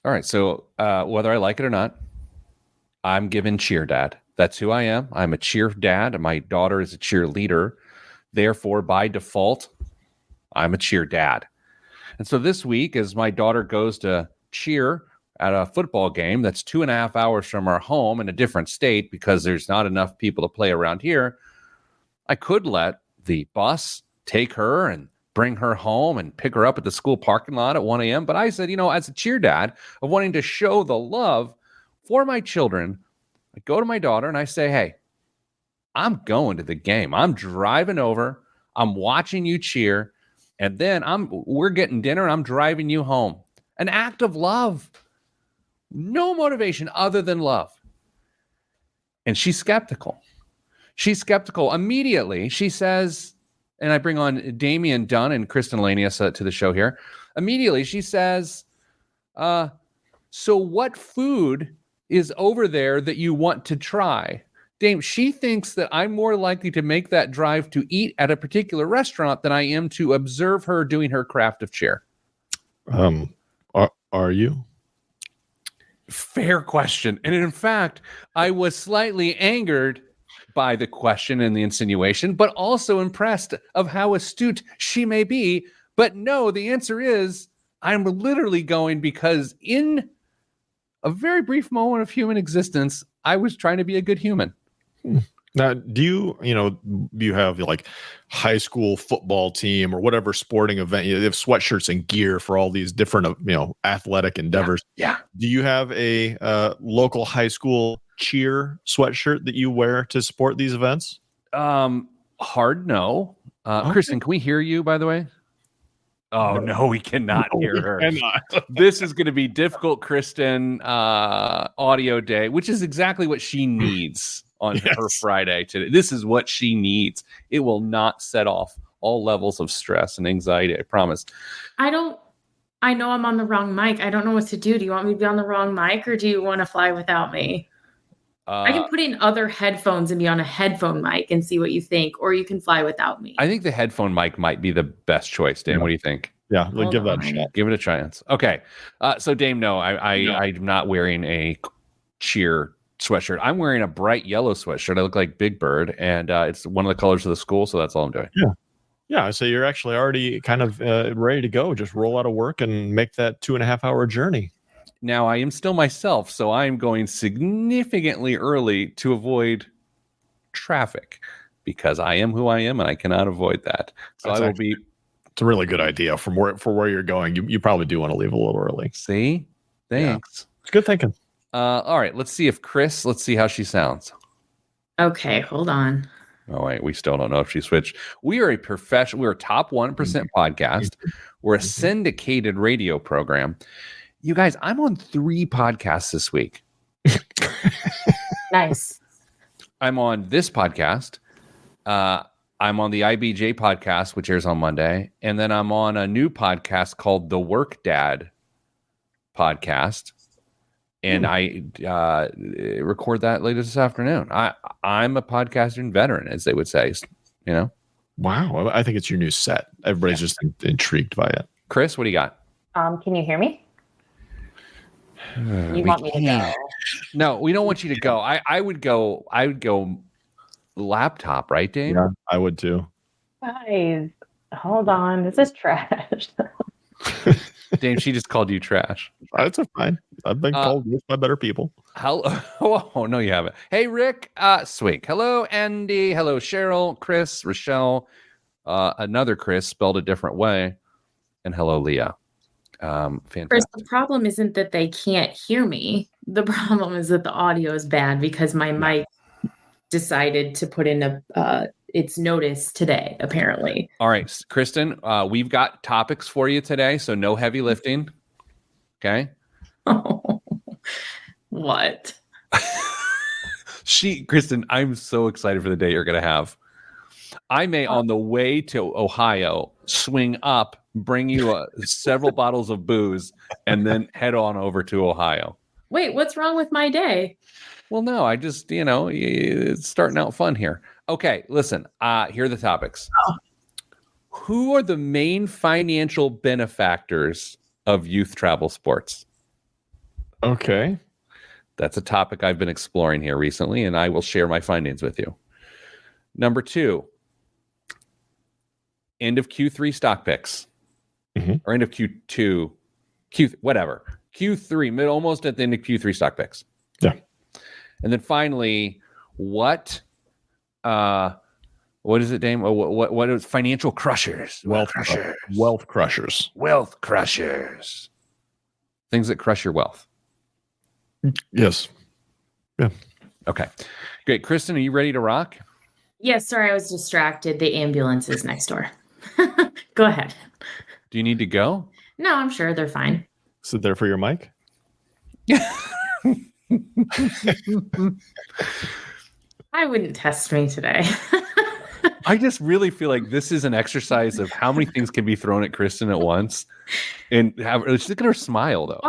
All right. So whether I like it or not, I'm giving cheer dad. That's who I am. I'm a cheer dad. My daughter is a cheerleader. Therefore, by default, I'm a cheer dad. And so this week, as my daughter goes to cheer at a football game that's 2.5 hours from our home in a different state because there's not enough people to play around here, I could let the bus take her and bring her home and pick her up at the school parking lot at 1 a.m. But I said, as a cheer dad of wanting to show the love for my children, I go to my daughter and I say, hey, I'm going to the game. I'm driving over. I'm watching you cheer. And then we're getting dinner and I'm driving you home. An act of love. No motivation other than love. And she's skeptical. Immediately. She says, and I bring on Damian Dunn and Kristen Lanius to the show here. Immediately, she says, so what food is over there that you want to try? Dame, she thinks that I'm more likely to make that drive to eat at a particular restaurant than I am to observe her doing her craft of cheer. Are you? Fair question. And in fact, I was slightly angered by the question and the insinuation, but also impressed of how astute she may be. But no, the answer is I'm literally going because in a very brief moment of human existence, I was trying to be a good human. Now, do you have like high school football team or whatever sporting event? They have sweatshirts and gear for all these different, athletic endeavors. Yeah. Do you have a local high school cheer sweatshirt that you wear to support these events? Hard no. Okay. Kristen, can we hear you, by the way? Oh, no, we cannot hear her. This is going to be difficult, Kristen, audio day, which is exactly what she needs on her Friday today. This is what she needs. It will not set off all levels of stress and anxiety, I promise. I know I'm on the wrong mic. I don't know what to do. Do you want me to be on the wrong mic or do you want to fly without me? I can put in other headphones and be on a headphone mic and see what you think, or you can fly without me. I think the headphone mic might be the best choice. Dan, what do you think? Yeah, give that a shot. Give it a chance. Okay. So Dame, no, I'm not wearing a cheer sweatshirt. I'm wearing a bright yellow sweatshirt. I look like Big Bird, and it's one of the colors of the school, so that's all I'm doing. Yeah. So you're actually already kind of ready to go. Just roll out of work and make that 2.5 hour journey. Now, I am still myself, so I'm going significantly early to avoid traffic because I am who I am and I cannot avoid that. So I will be. It's a really good idea for where you're going. You probably do want to leave a little early. See? Thanks. Yeah. It's good thinking. All right. Let's see how she sounds. Okay, hold on. Oh, wait. We still don't know if she switched. We are a professional. We're a top 1% podcast. We're a syndicated radio program. You guys, I'm on 3 podcasts this week. Nice. I'm on this podcast. I'm on the IBJ podcast, which airs on Monday. And then I'm on a new podcast called The Work Dad podcast. And I record that later this afternoon. I'm a podcasting veteran, as they would say, Wow. I think it's your new set. Everybody's just intrigued by it. Chris, what do you got? Can you hear me? You want me to go? No, we don't want you to go. I would go laptop, right, Dave? Yeah, I would too. Guys, hold on. This is trash. Dave, she just called you trash. That's fine. I've been called this by better people. Oh, no, you haven't. Hey, Rick Swink. Hello, Andy. Hello, Cheryl, Chris, Rochelle, another Chris spelled a different way. And hello, Leah. Fantastic. Chris, the problem isn't that they can't hear me. The problem is that the audio is bad because my mic decided to put in its notice today, apparently. All right, Kristen, we've got topics for you today, so no heavy lifting. Okay. What? Kristen, I'm so excited for the day you're going to have. I may, on the way to Ohio, swing up, bring you several bottles of booze, and then head on over to Ohio. Wait, what's wrong with my day? Well, no, I just, it's starting out fun here. Okay, listen, here are the topics. Oh. Who are the main financial benefactors of youth travel sports? Okay. That's a topic I've been exploring here recently, and I will share my findings with you. Number 2, end of Q3 stock picks, or end of Q2, whatever. Q3, almost at the end of Q3 stock picks. Yeah. And then finally, what is it, Dame? What is financial crushers? Wealth crushers. Wealth crushers. Things that crush your wealth. Yes. Yeah. Okay. Great. Kristen, are you ready to rock? Yes, sorry, I was distracted. The ambulance is next door. Go ahead. Do you need to go? No, I'm sure they're fine. Sit there for your mic. I wouldn't test me today. I just really feel like this is an exercise of how many things can be thrown at Kristen at once. And just look at her smile, though.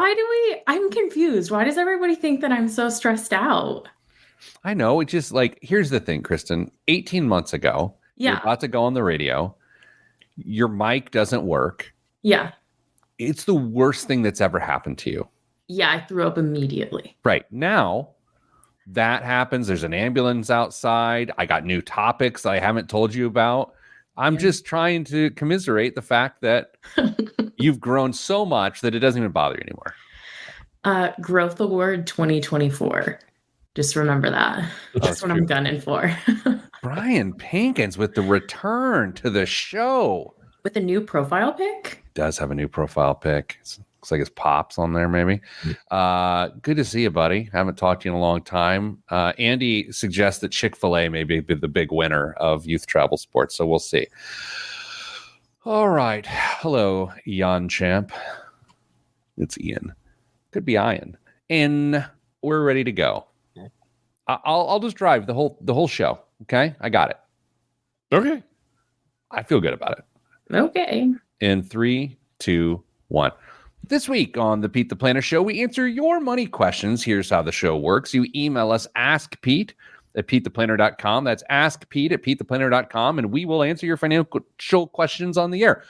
I'm confused. Why does everybody think that I'm so stressed out? I know. It's just like, here's the thing, Kristen. 18 months ago, you're about to go on the radio. Your mic doesn't work. Yeah. It's the worst thing that's ever happened to you. Yeah, I threw up immediately. Right. Now, that happens. There's an ambulance outside. I got new topics I haven't told you about. I'm just trying to commiserate the fact that you've grown so much that it doesn't even bother you anymore. Growth Award 2024. Just remember that. That's what I'm gunning for. Brian Pinkins with the return to the show. With a new profile pic? Does have a new profile pic. Looks like his pops on there, maybe. Good to see you, buddy. Haven't talked to you in a long time. Andy suggests that Chick-fil-A may be the big winner of youth travel sports, so we'll see. All right. Hello, Ian Champ. It's Ian. Could be Ian. And we're ready to go. I'll just drive the whole show. Okay, I got it. Okay. I feel good about it. Okay. In 3, 2, 1. This week on the Pete the Planner Show, we answer your money questions. Here's how the show works. You email us, askpete@petetheplanner.com. That's askpete@petetheplanner.com, and we will answer your financial questions on the air.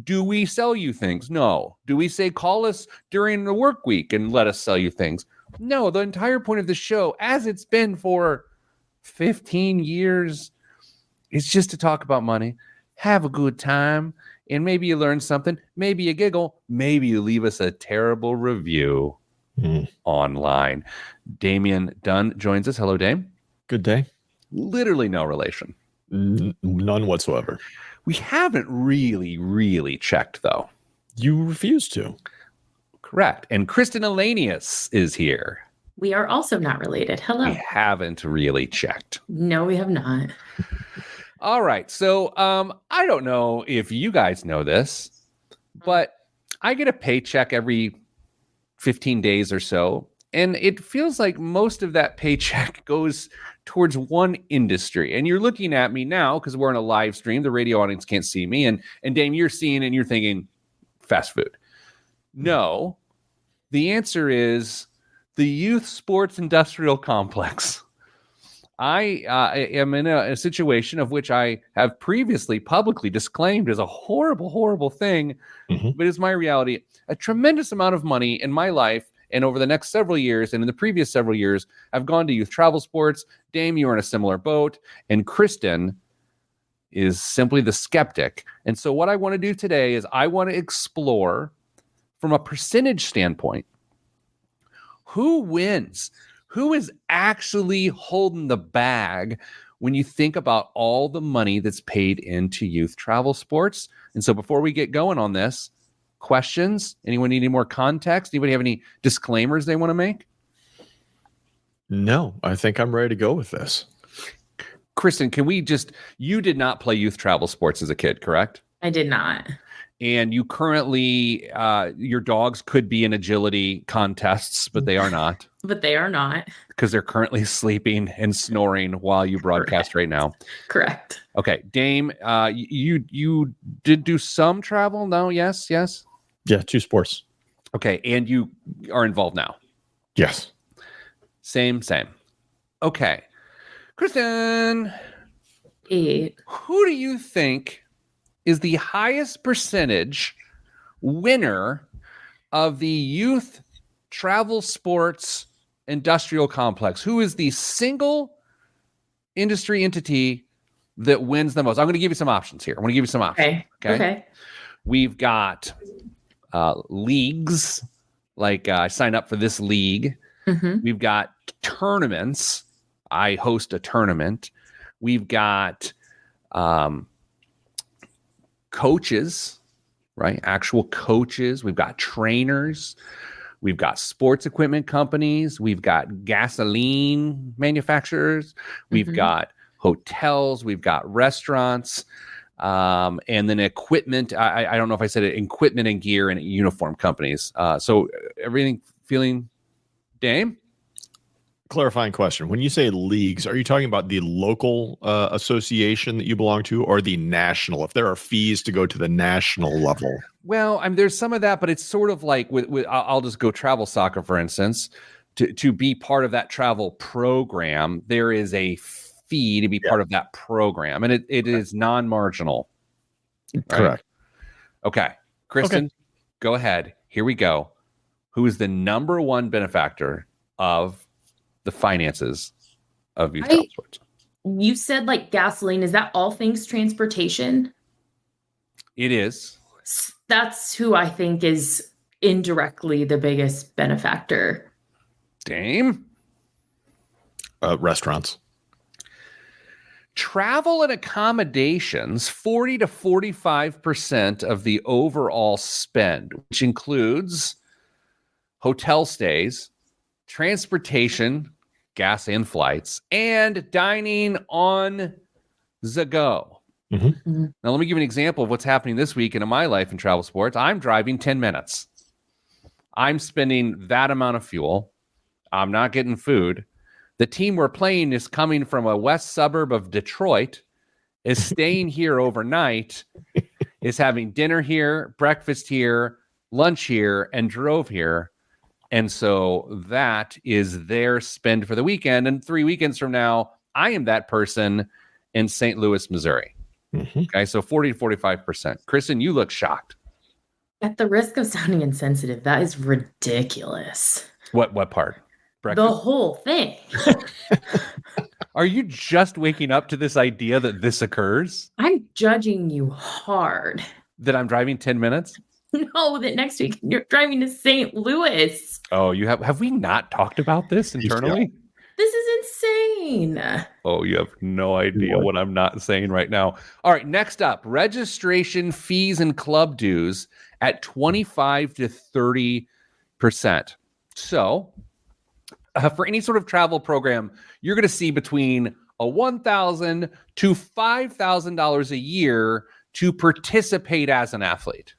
Do we sell you things? No. Do we say call us during the work week and let us sell you things? No. The entire point of the show, as it's been for 15 years, is just to talk about money, have a good time, and maybe you learn something, maybe you giggle, maybe you leave us a terrible review online. Damian Dunn joins us. Hello, Dame. Good day. Literally no relation. None whatsoever. We haven't really checked, though. You refuse to. Correct. And Kristen Elanius is here. We are also not related. Hello. We haven't really checked. No, we have not. All right. So I don't know if you guys know this, but I get a paycheck every 15 days or so. And it feels like most of that paycheck goes towards one industry. And you're looking at me now because we're on a live stream. The radio audience can't see me. And Dame, you're seeing it and you're thinking fast food. No, the answer is the youth sports industrial complex. I am in a situation of which I have previously publicly disclaimed as a horrible thing, but it's my reality. A tremendous amount of money in my life and over the next several years and in the previous several years, I've gone to youth travel sports. Dame, you are in a similar boat. And Kristen is simply the skeptic. And so what I want to do today is I want to explore from a percentage standpoint, who wins? Who is actually holding the bag when you think about all the money that's paid into youth travel sports? And so before we get going on this, questions? Anyone need any more context? Anybody have any disclaimers they want to make? No, I think I'm ready to go with this. Kristen, you did not play youth travel sports as a kid, correct? I did not. And you currently, your dogs could be in agility contests, but they are not. But they are not. Because they're currently sleeping and snoring while you broadcast right now. Correct. Okay. Dame, you did do some travel? No? Yes? Yeah, 2 sports. Okay. And you are involved now? Yes. Same. Okay. Kristen. 8. Who do you think is the highest percentage winner of the youth travel sports industrial complex, who is the single industry entity that wins the most? I'm going to give you some options here. Okay. We've got leagues, like I signed up for this league. Mm-hmm. We've got tournaments. I host a tournament. We've got coaches, right? Actual coaches. We've got trainers. We've got sports equipment companies. We've got gasoline manufacturers. We've got hotels. We've got restaurants. And then equipment. I don't know if I said it, equipment and gear and uniform companies. So everything feeling, Dame? Clarifying question. When you say leagues, are you talking about the local association that you belong to or the national? If there are fees to go to the national level? Well, there's some of that, but it's sort of like with I'll just go travel soccer, for instance. To be part of that travel program, there is a fee to be part of that program, and it is non-marginal. Right? Correct. Okay. Kristen, go ahead. Here we go. Who is the number one benefactor of the finances of youth travel sports? You said like gasoline. Is that all things transportation? It is. That's who I think is indirectly the biggest benefactor. Dame? Restaurants. Travel and accommodations, 40 to 45% of the overall spend, which includes hotel stays, transportation, gas and flights, and dining on the go. Mm-hmm. Now, let me give you an example of what's happening this week in my life in travel sports. I'm driving 10 minutes. I'm spending that amount of fuel. I'm not getting food. The team we're playing is coming from a west suburb of Detroit, is staying here overnight, is having dinner here, breakfast here, lunch here, and drove here. And so that is their spend for the weekend. And 3 weekends from now, I am that person in St. Louis, Missouri. Mm-hmm. Okay, so 40 to 45%. Kristen, you look shocked. At the risk of sounding insensitive, that is ridiculous. What part? Breakfast? The whole thing. Are you just waking up to this idea that this occurs? I'm judging you hard. That I'm driving 10 minutes? No, that next week you're driving to St. Louis. Oh, you have we not talked about this internally? This is insane. Oh, you have no idea what I'm not saying right now. All right, next up, registration fees and club dues at 25 to 30%. So, for any sort of travel program, you're going to see between a $1,000 to $5,000 a year to participate as an athlete.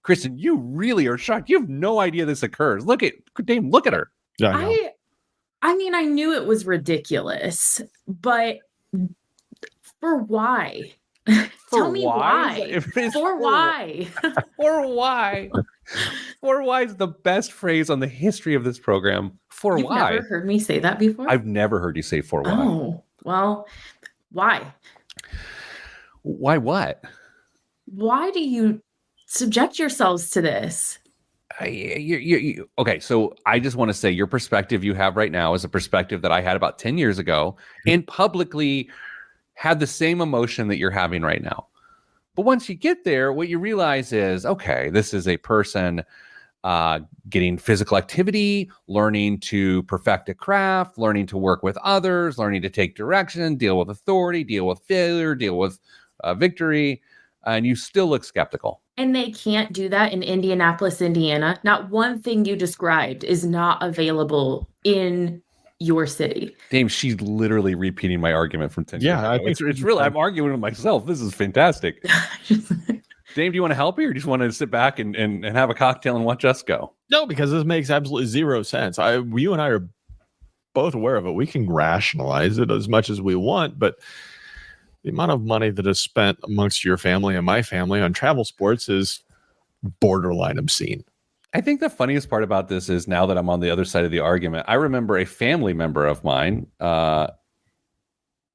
Kristen, you really are shocked. You have no idea this occurs. Look at Dame. Look at her. Yeah, I mean, I knew it was ridiculous, but for why? Tell me why. For why? For why? For why is the best phrase on the history of this program. For You've why? You've never heard me say that before? I've never heard you say for why. Oh, well, why? Why what? Why do you subject yourselves to this? Okay, so I just want to say your perspective you have right now is a perspective that I had about 10 years ago and publicly had the same emotion that you're having right now. But once you get there, what you realize is, okay, this is a person getting physical activity, learning to perfect a craft, learning to work with others, learning to take direction, deal with authority, deal with failure, deal with victory, and you still look skeptical. And they can't do that in Indianapolis, Indiana. Not one thing you described is not available in your city. Dame, she's literally repeating my argument from 10 years ago. I think it's really, I'm arguing with myself. This is fantastic. Dame, do you want to help me or do you just want to sit back and have a cocktail and watch us go? No, because this makes absolutely zero sense. You and I are both aware of it. We can rationalize it as much as we want, but the amount of money that is spent amongst your family and my family on travel sports is borderline obscene. I think the funniest part about this is now that I'm on the other side of the argument, I remember a family member of mine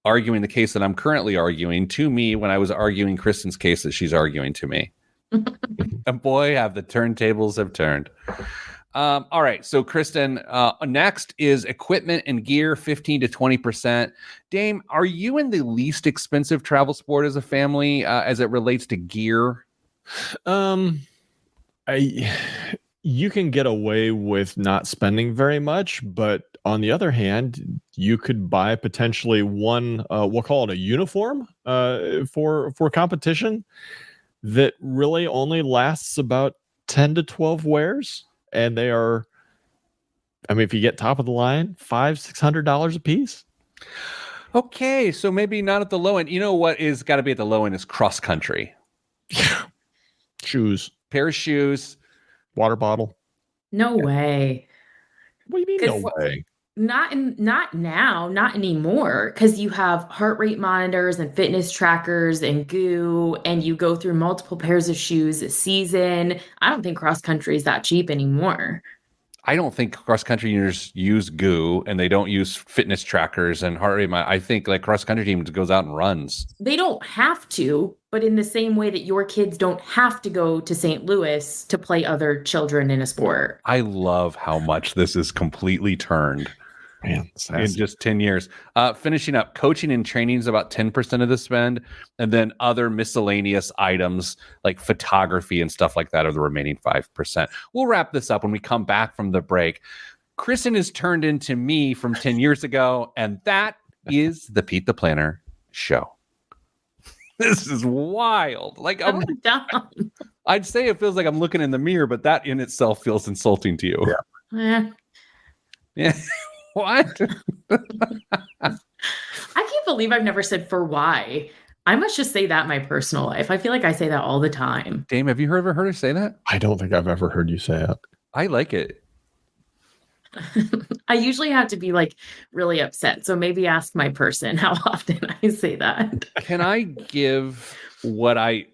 arguing the case that I'm currently arguing to me when I was arguing Kristen's case that she's arguing to me. And boy, have the turntables have turned. All right. So, Kristen, next is equipment and gear, 15 to 20%. Dame, are you in the least expensive travel sport as a family as it relates to gear? You can get away with not spending very much, but on the other hand, you could buy potentially one, we'll call it a uniform for competition that really only lasts about 10 to 12 wears. And they are, I mean, if you get top of the line, $500-$600 a piece. Okay, so maybe not at the low end. You know what is got to be at the low end is cross country. Shoes, pair of shoes, water bottle. No way. What do you mean no way? Not now, not anymore, because you have heart rate monitors and fitness trackers and goo, and you go through multiple pairs of shoes a season. I don't think cross country is that cheap anymore. I don't think cross country use goo, and they don't use fitness trackers and heart rate. I think like cross country team goes out and runs. They don't have to, but in the same way that your kids don't have to go to St. Louis to play other children in a sport. I love how much this is completely turned. Man, in just 10 years. Finishing up, coaching and training is about 10% of the spend. And then other miscellaneous items like photography and stuff like that are the remaining 5%. We'll wrap this up when we come back from the break. Kristen has turned into me from 10 years ago, and that is the Pete the Planner show. This is wild. Like I'd say it feels like I'm looking in the mirror, but that in itself feels insulting to you. Yeah. What? I can't believe I've never said for why. I must just say that in my personal life. I feel like I say that all the time. Dame, have you ever heard her say that? I don't think I've ever heard you say it. I like it. I usually have to be like really upset. So maybe ask my person how often I say that. Can I give what I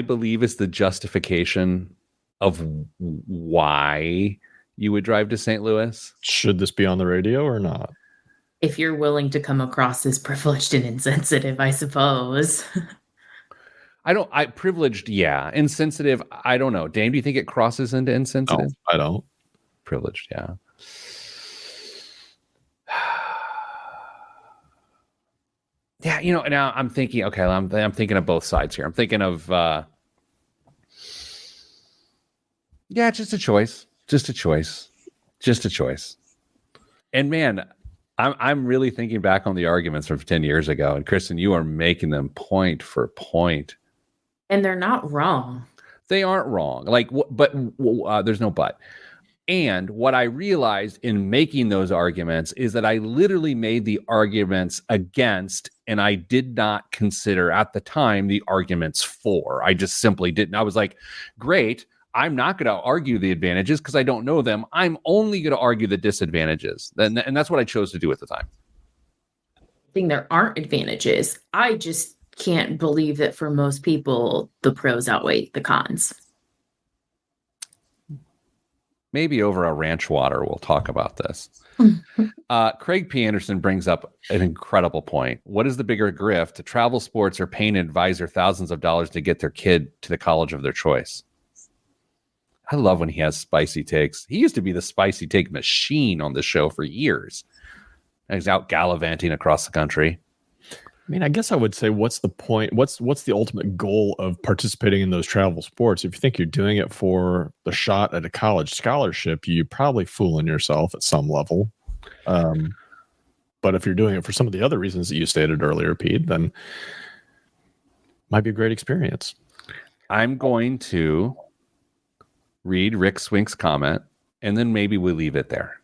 believe is the justification of why you would drive to St. Louis? Should this be on the radio or not? If you're willing to come across as privileged and insensitive, I suppose. Privileged, yeah. Insensitive, I don't know. Dame, do you think it crosses into insensitive? No, I don't. Privileged, yeah. Yeah, now I'm thinking, okay, I'm thinking of both sides here. I'm thinking of, just a choice. Just a choice. And man, I'm really thinking back on the arguments from 10 years ago. And Kristen, you are making them point for point. And they're not wrong. They aren't wrong. But there's no but. And what I realized in making those arguments is that I literally made the arguments against, and I did not consider at the time the arguments for. I just simply didn't. I was like, great. I'm not going to argue the advantages because I don't know them. I'm only going to argue the disadvantages. And that's what I chose to do at the time. I think there aren't advantages. I just can't believe that for most people, the pros outweigh the cons. Maybe over a ranch water, we'll talk about this. Craig P. Anderson brings up an incredible point. What is the bigger grift, to travel sports or paying an advisor thousands of dollars to get their kid to the college of their choice? I love when he has spicy takes. He used to be the spicy take machine on the show for years. He's out gallivanting across the country. I mean, I guess I would say, what's the point? What's the ultimate goal of participating in those travel sports? If you think you're doing it for the shot at a college scholarship, you're probably fooling yourself at some level. But if you're doing it for some of the other reasons that you stated earlier, Pete, then it might be a great experience. I'm going to read Rick Swink's comment, and then maybe we leave it there.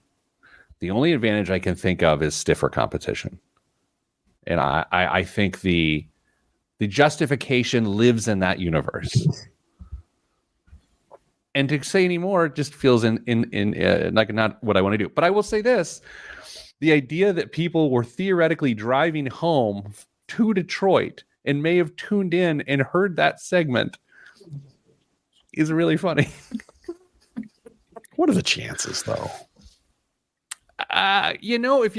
The only advantage I can think of is stiffer competition. And I think the justification lives in that universe. And to say any more just feels in like not what I want to do. But I will say this: the idea that people were theoretically driving home to Detroit and may have tuned in and heard that segment is really funny. What are the chances, though? If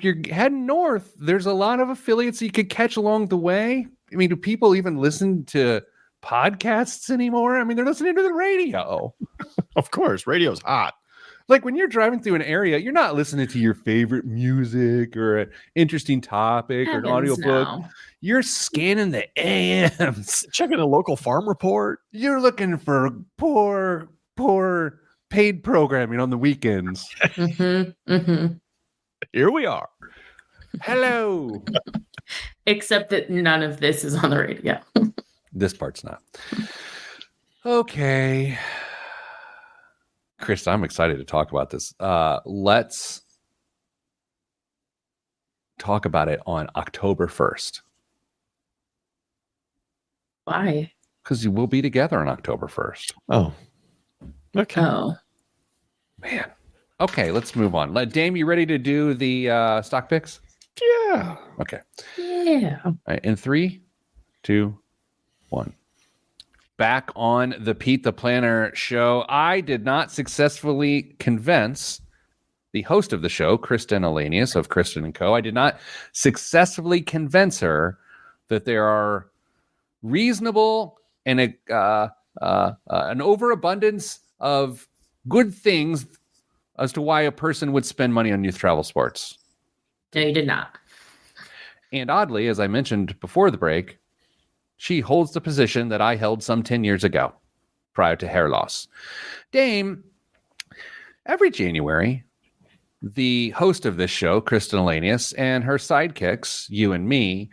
you're heading north, there's a lot of affiliates you could catch along the way. I mean, do people even listen to podcasts anymore. I mean, they're listening to the radio. Of course, radio's hot. Like when you're driving through an area, you're not listening to your favorite music or an interesting topic or an audiobook. No. You're scanning the AMs. Checking a local farm report. You're looking for poor paid programming on the weekends. Here we are. Hello. Except that none of this is on the radio. This part's not. Okay. Kristen, I'm excited to talk about this. Let's talk about it on October 1st. Why? Because we'll be together on October 1st. Oh. Okay. Oh. Man. Okay, let's move on. Dame, you ready to do the stock picks? Yeah. Okay. Yeah. All right, in 3, 2, 1. Back on the Pete the Planner show. I did not successfully convince the host of the show, Kristen Alanius of Kristen & Co. I did not successfully convince her that there are reasonable and an overabundance of good things as to why a person would spend money on youth travel sports. No, you did not. And oddly, as I mentioned before the break, she holds the position that I held some 10 years ago, prior to hair loss. Dame, every January, the host of this show, Kristen Alanius, and her sidekicks, you and me,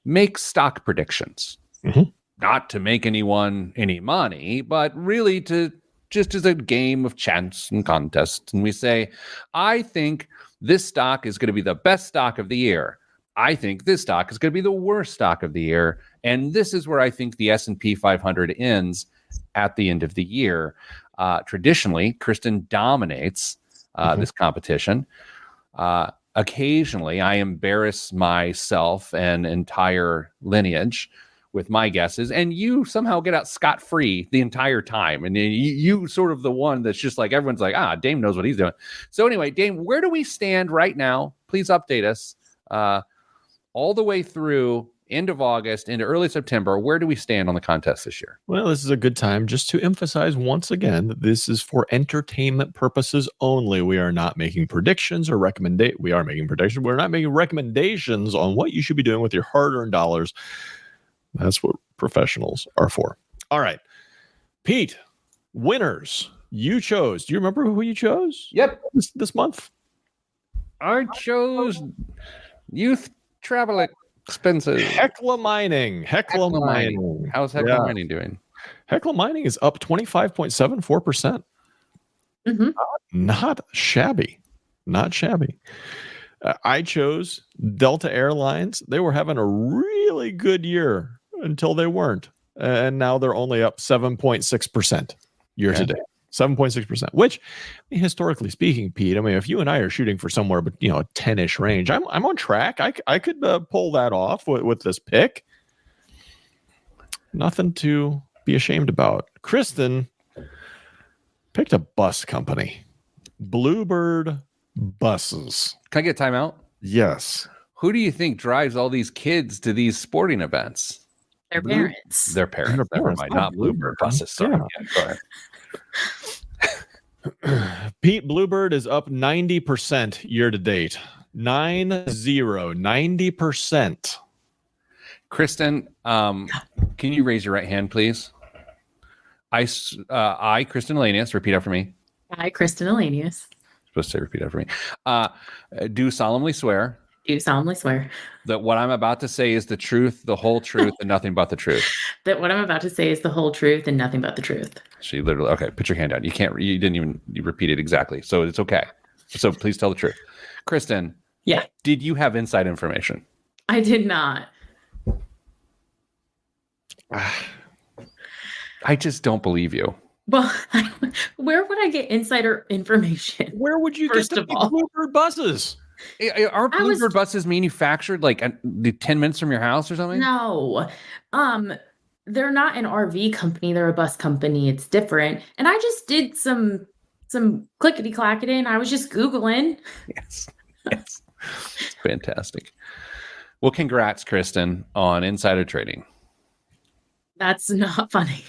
make stock predictions. Mhm. Not to make anyone any money, but really to just as a game of chance and contest. And we say, I think this stock is going to be the best stock of the year. I think this stock is going to be the worst stock of the year. And this is where I think the S&P 500 ends at the end of the year. Traditionally, Kristen dominates this competition. Occasionally, I embarrass myself and entire lineage with my guesses, and you somehow get out scot-free the entire time. And you sort of the one that's just like, everyone's like, Dame knows what he's doing. So anyway, Dame, where do we stand right now? Please update us all the way through end of August into early September. Where do we stand on the contest this year? Well, this is a good time just to emphasize once again that this is for entertainment purposes only. We are not making predictions or we are making predictions. We're not making recommendations on what you should be doing with your hard-earned dollars. That's what professionals are for. All right. Pete, winners. You chose. Do you remember who you chose? Yep. This month? I chose youth travel expenses. Hecla Mining. Hecla Mining. How's Hecla Mining doing? Hecla Mining is up 25.74%. Mm-hmm. Not shabby. Not shabby. I chose Delta Airlines. They were having a really good year until they weren't. And now they're only up 7.6% year to date. 7.6%, which historically speaking, Pete, I mean, if you and I are shooting for somewhere, but a 10-ish range, I'm on track. I could pull that off with this pick. Nothing to be ashamed about. Kristen picked a bus company, Bluebird Buses. Can I get timeout? Yes. Who do you think drives all these kids to these sporting events? Their parents. Their parents. Never mind. Not Bluebird buses. Sorry. Yeah, go ahead. Pete, Bluebird is up 90% year to date. 90%. Kristen, can you raise your right hand, please? I, Kristen Alanius, repeat after me. I, Kristen Alanius. Supposed to say repeat after me. Do solemnly swear. Do solemnly swear. That what I'm about to say is the truth, the whole truth, and nothing but the truth. That what I'm about to say is the whole truth and nothing but the truth. She literally, okay, put your hand down. You didn't even repeat it exactly. So it's okay. So please tell the truth. Kristen. Yeah. Did you have inside information? I did not. I just don't believe you. Well, where would I get insider information? Where would you get the Bluebird buses? Are Bluebird buses manufactured like 10 minutes from your house or something? No. They're not an RV company. They're a bus company. It's different. And I just did some clickety-clacketing. I was just Googling. Yes. It's fantastic. Well, congrats, Kristen, on insider trading. That's not funny.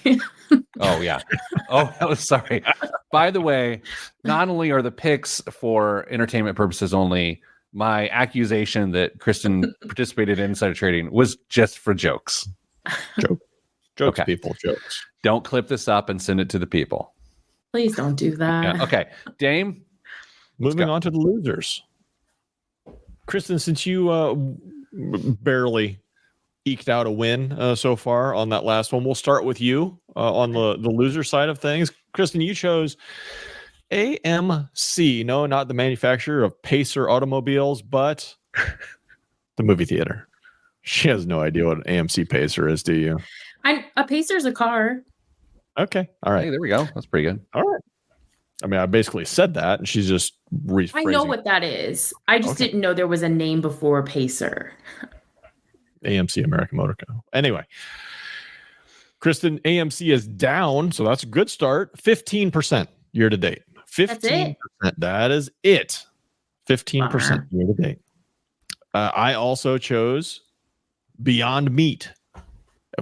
Oh, yeah. Oh, I was sorry. By the way, not only are the picks for entertainment purposes only, my accusation that Kristen participated in insider trading was just for jokes. Jokes, Okay. people, jokes. Don't clip this up and send it to the people. Please don't do that. Yeah. Okay. Dame. Moving on to the losers. Kristen, since you barely eked out a win so far on that last one, we'll start with you on the loser side of things. Kristen, you chose AMC. No, not the manufacturer of Pacer automobiles, but the movie theater. She has no idea what an AMC Pacer is, do you? A Pacer's a car. Okay. All right. Hey, there we go. That's pretty good. All right. I mean, I basically said that, and she's just rephrasing. I know what that is. I just didn't know there was a name before Pacer. AMC, American Motor Co. Anyway, Kristen, AMC is down, so that's a good start. 15% year to date. 15%. That is it. 15% year to date. I also chose Beyond Meat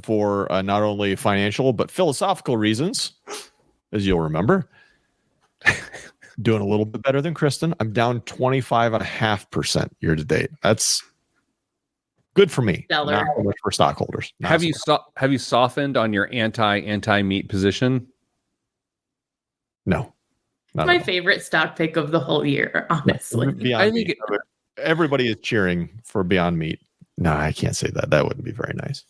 for not only financial but philosophical reasons, as you'll remember. Doing a little bit better than Kristen. I'm down 25.5% year to date. That's good for me. Stellar. Not so much for stockholders. Have you softened on your anti meat position? No. My favorite stock pick of the whole year, honestly. Beyond Meat. Everybody is cheering for Beyond Meat. No, I can't say that. That wouldn't be very nice.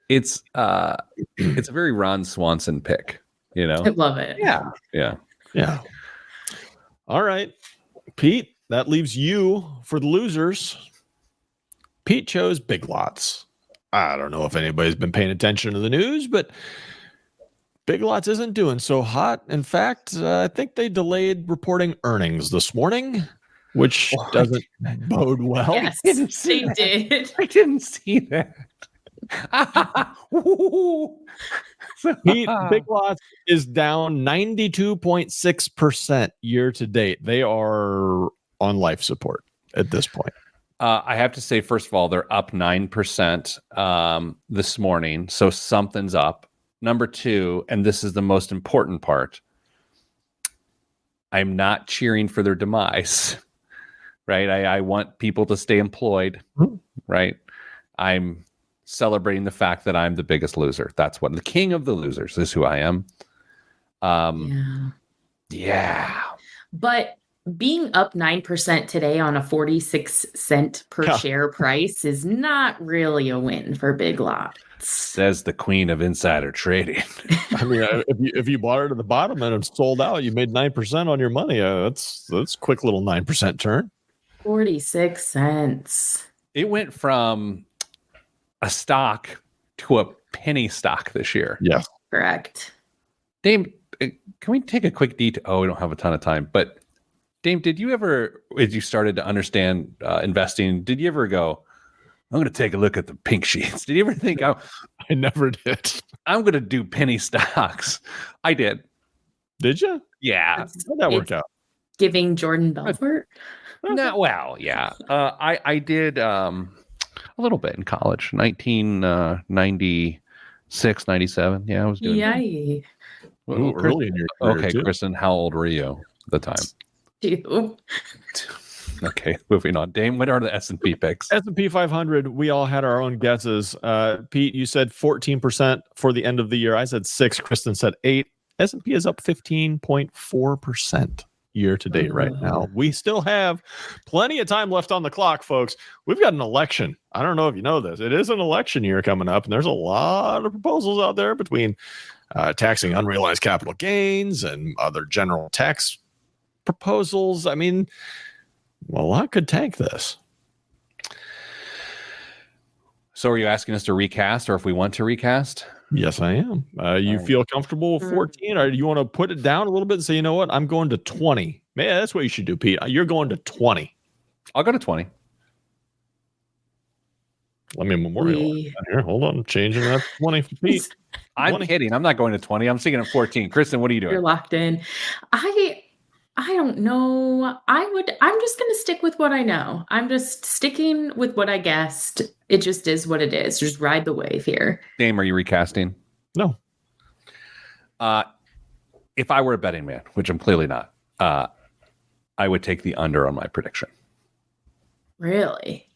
It's a very Ron Swanson pick, you know? I love it. Yeah. All right. Pete, that leaves you for the losers. Pete chose Big Lots. I don't know if anybody's been paying attention to the news, but Big Lots isn't doing so hot. In fact, I think they delayed reporting earnings this morning, which doesn't bode well. Yes, they did. I didn't see that. Pete, Big Lots is down 92.6% year to date. They are on life support at this point. I have to say, first of all, they're up 9% this morning. So something's up. Number two, and this is the most important part, I'm not cheering for their demise, right? I want people to stay employed, right? I'm celebrating the fact that I'm the biggest loser. That's what the king of the losers is who I am. Yeah. But being up 9% today on a 46-cent per share price is not really a win for Big Lots. Says the queen of insider trading. I mean, if you bought it at the bottom and it sold out, you made 9% on your money. That's a quick little 9% turn. 46 cents. It went from a stock to a penny stock this year. Yeah. Correct. Dame, can we take a quick detour? Oh, we don't have a ton of time, but Dame, did you ever, as you started to understand investing, did you ever go, I'm going to take a look at the pink sheets? Did you ever think, I never did. I'm going to do penny stocks? I did. Did you? Yeah. How'd that work out? Giving Jordan Belfort? No, well, yeah. I did a little bit in college, 1996, 97. Yeah, I was doing Yay. Ooh, early in your career, okay, too. Kristen, how old were you at the time? 2. Okay, moving on. Dame, what are the S&P picks? S&P 500, we all had our own guesses. Pete, you said 14% for the end of the year. I said 6. Kristen said 8. S&P is up 15.4% year to date right now. We still have plenty of time left on the clock, folks. We've got an election. I don't know if you know this. It is an election year coming up, and there's a lot of proposals out there between taxing unrealized capital gains and other general tax proposals. I mean, a lot could tank this. So are you asking us to recast, or if we want to recast? Yes, I am. You feel comfortable with 14, or do you want to put it down a little bit and say, you know what, I'm going to 20? Man, that's what you should do, Pete. You're going to 20. I'll go to 20. Let me memorialize that here. Hold on. I'm changing that to 20 for Pete. I'm kidding. I'm not going to 20. I'm sticking at 14. Kristen, what are you doing? You're locked in. I don't know. I'm just going to stick with what I know. I'm just sticking with what I guessed. It just is what it is. Just ride the wave here. Dame, are you recasting? No. If I were a betting man, which I'm clearly not, I would take the under on my prediction. Really?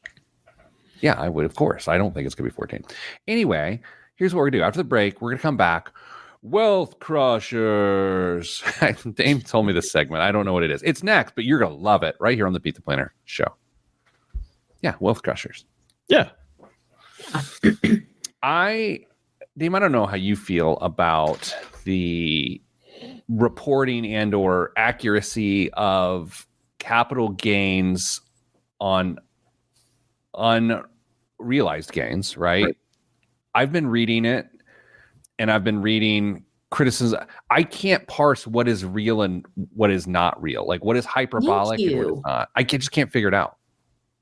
Yeah, I would, of course. I don't think it's going to be 14. Anyway, here's what we're going to do. After the break, we're going to come back. Wealth Crushers. Dame told me this segment. I don't know what it is. It's next, but you're going to love it right here on the Beat the Planner show. Yeah, Wealth Crushers. Yeah. Dame, I don't know how you feel about the reporting and or accuracy of capital gains on unrealized gains, right? I've been reading it, and I've been reading criticism. I can't parse what is real and what is not real. Like what is hyperbolic and what is not. I just can't figure it out.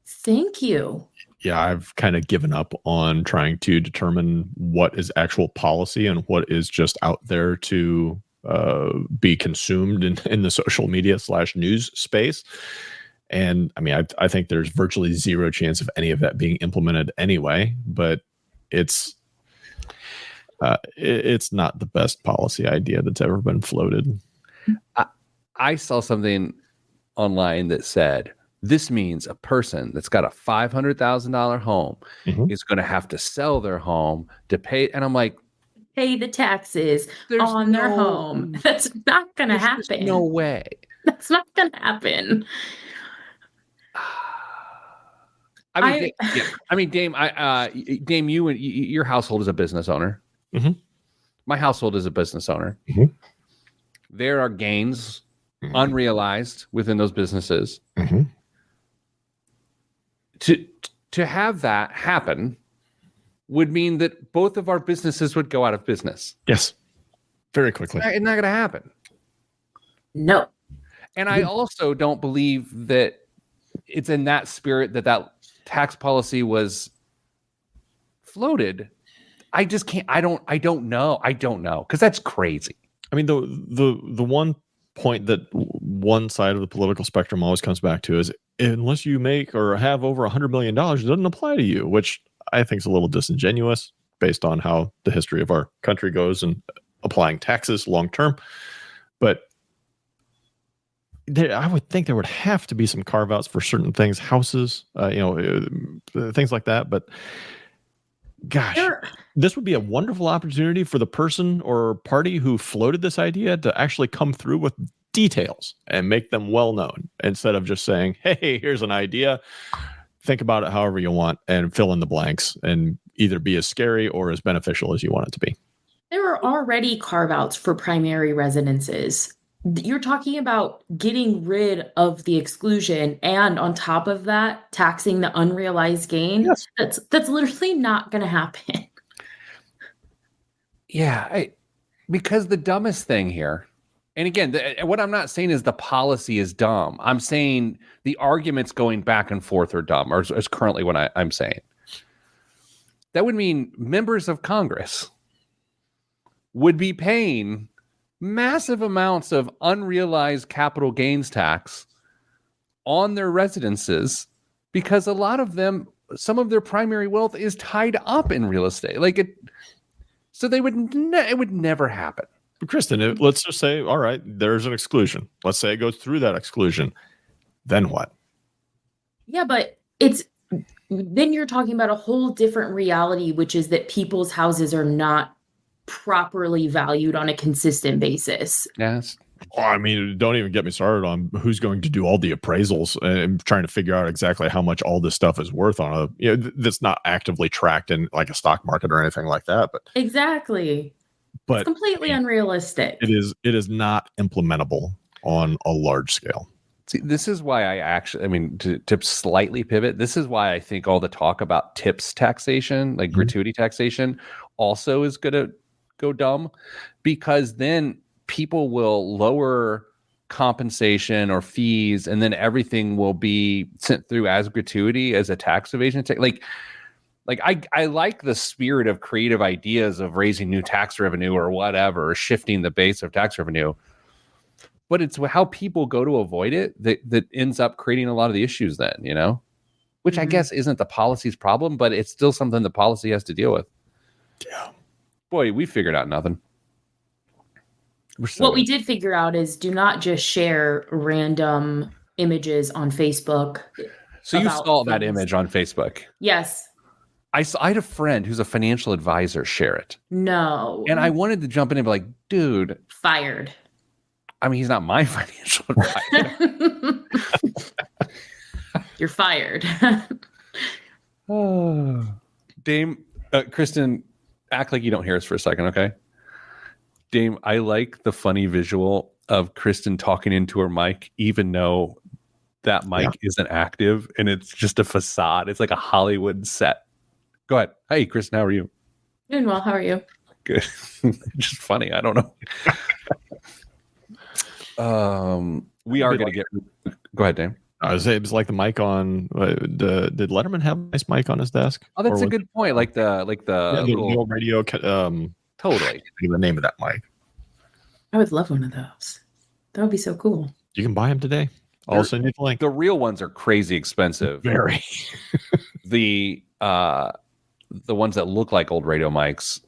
Thank you. Yeah, I've kind of given up on trying to determine what is actual policy and what is just out there to be consumed in the social media / news space. And I mean, I think there's virtually zero chance of any of that being implemented anyway, but it's not the best policy idea that's ever been floated. I saw something online that said, this means a person that's got a $500,000 home is going to have to sell their home to pay. And I'm like, pay the taxes on their home. That's not going to happen. No way. That's not going to happen. I mean, Dame, Dame, your household is a business owner. Mm-hmm. My household is a business owner. Mm-hmm. There are gains unrealized within those businesses. Mm-hmm. To have that happen would mean that both of our businesses would go out of business. Yes. Very quickly. It's not going to happen. No. And I also don't believe that it's in that spirit that tax policy was floated. I just can't. I don't know. Because that's crazy. I mean, the one point that one side of the political spectrum always comes back to is unless you make or have over $100 million, it doesn't apply to you, which I think is a little disingenuous based on how the history of our country goes and applying taxes long term. But I would think there would have to be some carve outs for certain things, houses, things like that. But gosh, this would be a wonderful opportunity for the person or party who floated this idea to actually come through with details and make them well known instead of just saying, hey, here's an idea. Think about it however you want and fill in the blanks and either be as scary or as beneficial as you want it to be. There are already carve outs for primary residences. You're talking about getting rid of the exclusion and on top of that, taxing the unrealized gain. Yes. That's literally not going to happen. Yeah, because the dumbest thing here, and again, what I'm not saying is the policy is dumb. I'm saying the arguments going back and forth are dumb, or is currently what I'm saying. That would mean members of Congress would be paying massive amounts of unrealized capital gains tax on their residences because a lot of them, some of their primary wealth is tied up in real estate. So they would it would never happen. But Kristen, let's just say, all right, there's an exclusion. Let's say it goes through that exclusion. Then what? Yeah, but then you're talking about a whole different reality, which is that people's houses are not properly valued on a consistent basis. Yes. Oh, I mean, don't even get me started on who's going to do all the appraisals and trying to figure out exactly how much all this stuff is worth on that's not actively tracked in like a stock market or anything like that. But exactly. But it's completely unrealistic. It is not implementable on a large scale. See, this is why to slightly pivot, this is why I think all the talk about tips taxation, like gratuity taxation, also is going to go dumb, because then people will lower compensation or fees, and then everything will be sent through as gratuity as a tax evasion. I like the spirit of creative ideas of raising new tax revenue or whatever, or shifting the base of tax revenue. But it's how people go to avoid it that ends up creating a lot of the issues then, which I guess isn't the policy's problem, but it's still something the policy has to deal with. Yeah. boy, we figured out nothing. What we did figure out is do not just share random images on Facebook. So you saw that image on Facebook? Yes. I had a friend who's a financial advisor share it. No. And I wanted to jump in and be like, dude. Fired. I mean, he's not my financial advisor. You're fired. Dame, Kristen, act like you don't hear us for a second, okay? Dame, I like the funny visual of Kristen talking into her mic, even though that mic isn't active and it's just a facade. It's like a Hollywood set. Go ahead. Hey, Kristen, how are you? Doing well. How are you? Good. Just funny. I don't know. We are going to get. Go ahead, Dame. I was saying it was like the mic on. Did Letterman have a nice mic on his desk? Oh, that's a good point. Like the little old radio. Totally. The name of that mic. I would love one of those. That would be so cool. You can buy them today. I'll send you the link. The real ones are crazy expensive. Very. The ones that look like old radio mics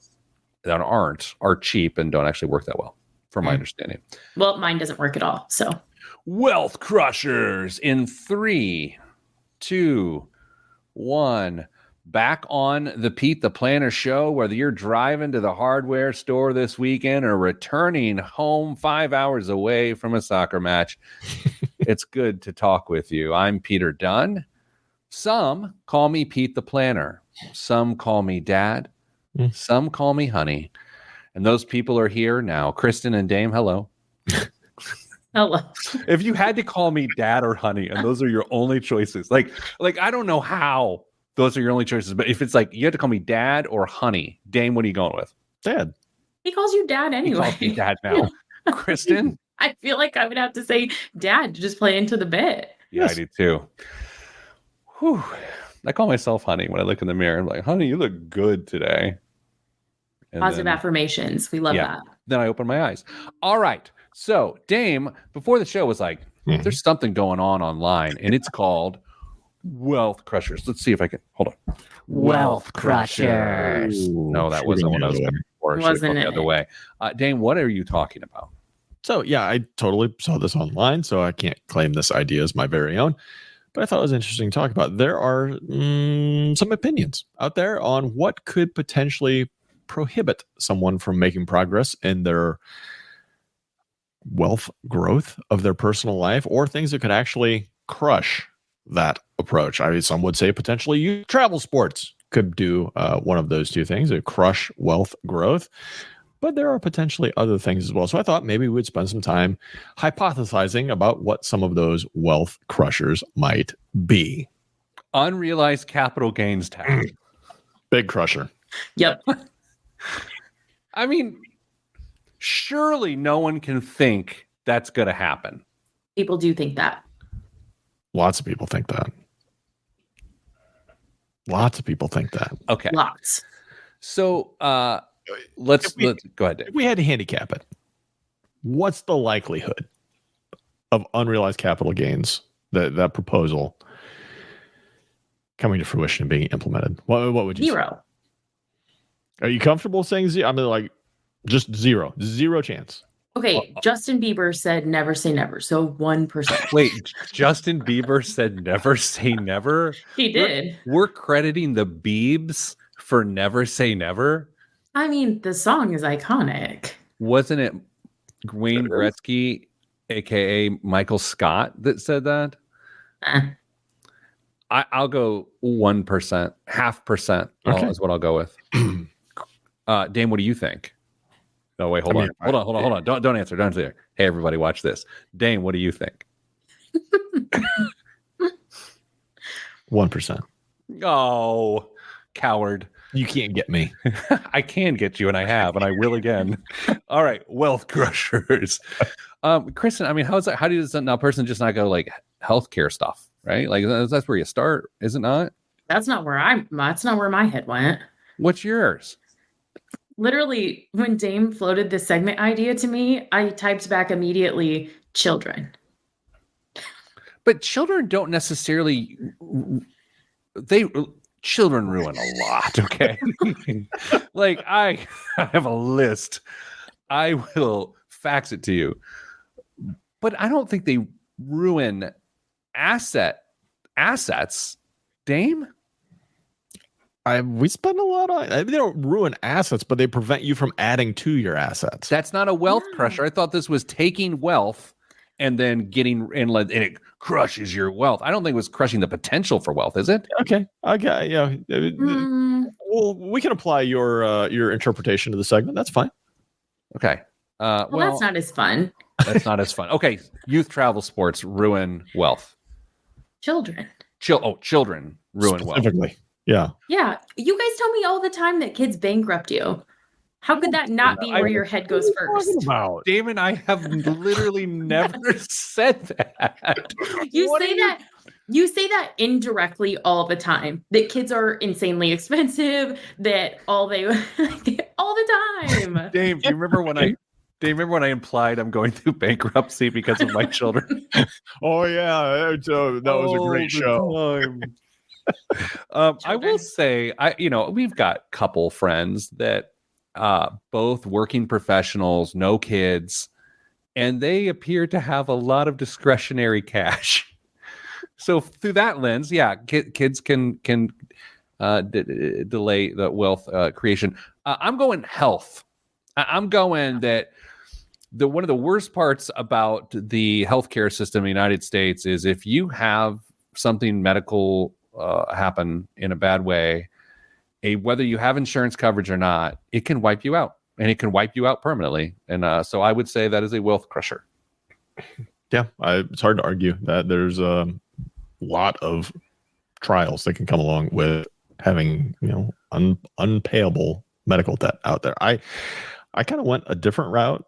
that are cheap and don't actually work that well, from my understanding. Well, mine doesn't work at all. So, Wealth Crushers in 3, 2, 1. Back on the Pete the Planner show, whether you're driving to the hardware store this weekend or returning home 5 hours away from a soccer match, it's good to talk with you. I'm Peter Dunn. Some call me Pete the Planner. Some call me Dad. Some call me Honey. And those people are here now. Kristen and Dame, hello. hello. If you had to call me Dad or Honey, and those are your only choices, like I don't know how those are your only choices, but if it's like you have to call me Dad or Honey, Dame, what are you going with? Dad. He calls you Dad anyway. He calls me Dad now. Kristen? I feel like I would have to say Dad to just play into the bit. Yeah, yes. I do too. Whew. I call myself Honey when I look in the mirror. I'm like, Honey, you look good today. And positive affirmations. We love that. Then I open my eyes. All right. So Dame, before the show was like, there's something going on online, and it's called Wealth Crushers. Let's see if I can. Hold on. Wealth Crushers. No, that wasn't what I was going for. Wasn't it? The other way. Dame, what are you talking about? So, yeah, I totally saw this online, so I can't claim this idea as my very own. But I thought it was interesting to talk about. There are some opinions out there on what could potentially prohibit someone from making progress in their wealth growth of their personal life, or things that could actually crush that approach. I mean, some would say potentially travel sports could do one of those two things, crush wealth growth. But there are potentially other things as well. So I thought maybe we'd spend some time hypothesizing about what some of those wealth crushers might be. Unrealized capital gains tax. Big crusher. Yep. I mean, surely no one can think that's going to happen. People do think that. Lots of people think that. Lots of people think that. Okay. Lots. So let's go ahead, Dave. If we had to handicap it, what's the likelihood of unrealized capital gains, that proposal coming to fruition and being implemented? What would you 0. say? Are you comfortable saying 0? I mean, like, just 0 chance. Okay, Justin Bieber said never say never, so 1%. Wait, Justin Bieber said never say never? He did. We're crediting the Biebs for never say never? I mean, the song is iconic. Wasn't it Wayne Gretzky, a.k.a. Michael Scott, that said that? I'll go 1%, 0.5% is what I'll go with. Dame, what do you think? No, wait, hold on. Don't answer. Don't answer. Hey, everybody, watch this. Dame, what do you think? 1%. Oh, coward. You can't get me. I can get you, and I have, and I will again. All right, wealth crushers. Kristen, I mean, how does that person just not go like healthcare stuff, right? Like that's where you start, is it not? That's not where my head went. What's yours? Literally, when Dame floated this segment idea to me, I typed back immediately, children. But children don't necessarily children ruin a lot. Okay. Like I have a list. I will fax it to you. But I don't think they ruin assets. Dame? We spend a lot on. They don't ruin assets, but they prevent you from adding to your assets. That's not a wealth crusher. I thought this was taking wealth and then and it crushes your wealth. I don't think it was crushing the potential for wealth, is it? Okay. Yeah. Well, we can apply your interpretation to the segment. That's fine. Okay. Well, that's not as fun. That's not as fun. Okay. Youth travel sports ruin wealth. Children. Children ruin wealth. Specifically. Yeah. Yeah. You guys tell me all the time that kids bankrupt you. How could that not be where your head goes first? Dave and I have literally never said that. You say that indirectly all the time. That kids are insanely expensive. That all the time. Dave, do you remember when I implied I'm going through bankruptcy because of my children? Oh yeah, that was a great show. I will say, we've got a couple friends that both working professionals, no kids, and they appear to have a lot of discretionary cash. So through that lens, yeah, kids can delay the wealth creation. I'm going health. I'm going that one of the worst parts about the healthcare system in the United States is if you have something medical happen in a bad way, whether you have insurance coverage or not, it can wipe you out, and it can wipe you out permanently. And so I would say that is a wealth crusher. Yeah, it's hard to argue that there's a lot of trials that can come along with having unpayable medical debt out there. I kind of went a different route.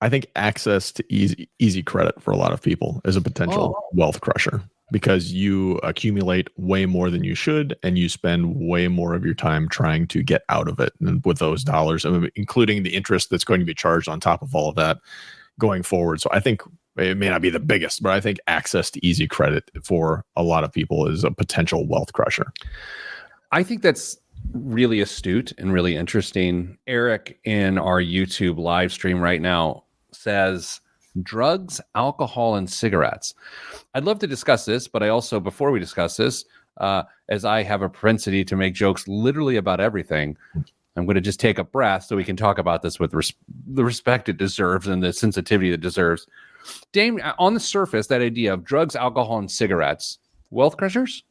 I think access to easy credit for a lot of people is a potential wealth crusher, because you accumulate way more than you should, and you spend way more of your time trying to get out of it with those dollars, including the interest that's going to be charged on top of all of that going forward. So I think it may not be the biggest, but I think access to easy credit for a lot of people is a potential wealth crusher. I think that's really astute and really interesting. Eric in our YouTube live stream right now says drugs, alcohol, and cigarettes. I'd love to discuss this, but I also, before we discuss this, as I have a propensity to make jokes literally about everything, I'm going to just take a breath so we can talk about this with the respect it deserves and the sensitivity it deserves. Dame, on the surface, that idea of drugs, alcohol, and cigarettes, wealth crushers?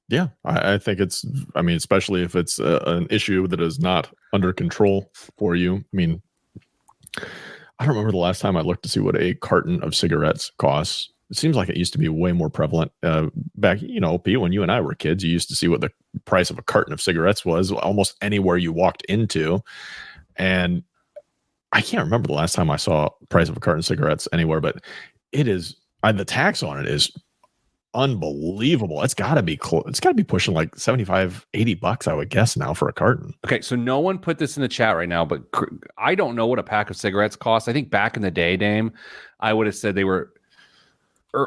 Yeah, I think it's, especially if it's an issue that is not under control for you. I mean, I don't remember the last time I looked to see what a carton of cigarettes costs. It seems like it used to be way more prevalent back, Pete, when you and I were kids. You used to see what the price of a carton of cigarettes was almost anywhere you walked into. And I can't remember the last time I saw the price of a carton of cigarettes anywhere, but it is, the tax on it is unbelievable. It's got to be close. It's got to be pushing like $75-$80, I would guess, now for a carton. Okay, so no one put this in the chat right now, but I don't know what a pack of cigarettes costs. I think back in the day, Dame, I would have said they were,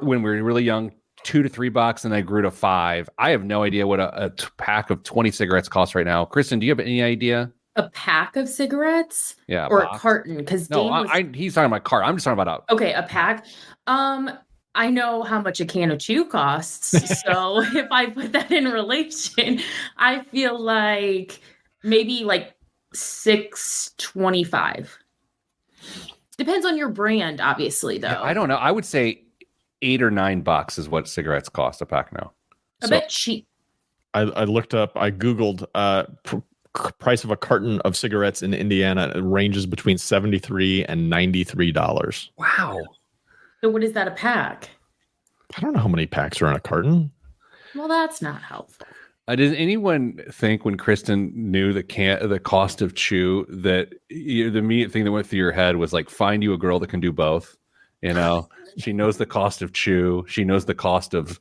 when we were really young, $2 to $3, and they grew to $5. I have no idea what a pack of 20 cigarettes costs right now. Kristen, do you have any idea? A pack of cigarettes? Yeah. Or a carton? Because he's talking about carton. I'm just talking about a pack. I know how much a can of chew costs. So if I put that in relation, I feel like maybe like $6.25. Depends on your brand, obviously, though. Yeah, I don't know. I would say $8 or $9 is what cigarettes cost a pack now. A bit cheap. I looked up, I Googled price of a carton of cigarettes in Indiana. It ranges between $73 and $93. Wow. So what is that a pack? I don't know how many packs are in a carton. Well, that's not helpful. Does anyone think when Kristen knew the cost of chew that the immediate thing that went through your head was like, find you a girl that can do both? She knows the cost of chew. She knows the cost of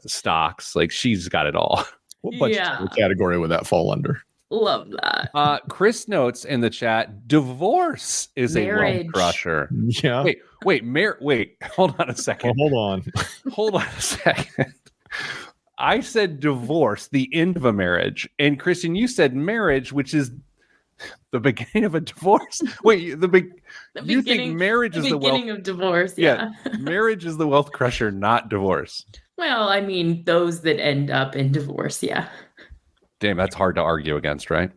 stocks. Like, she's got it all. What budget category would that fall under? Love that. Chris notes in the chat, divorce is Marriage. A wealth crusher. Yeah. Wait, hold on a second. Well, hold on Hold on a second. I said divorce, the end of a marriage. And Kristen, you said marriage, which is the beginning of a divorce. Wait, you think marriage is the beginning of divorce? Yeah, marriage is the wealth crusher, not divorce. Well, I mean, those that end up in divorce, yeah. Damn, that's hard to argue against, right?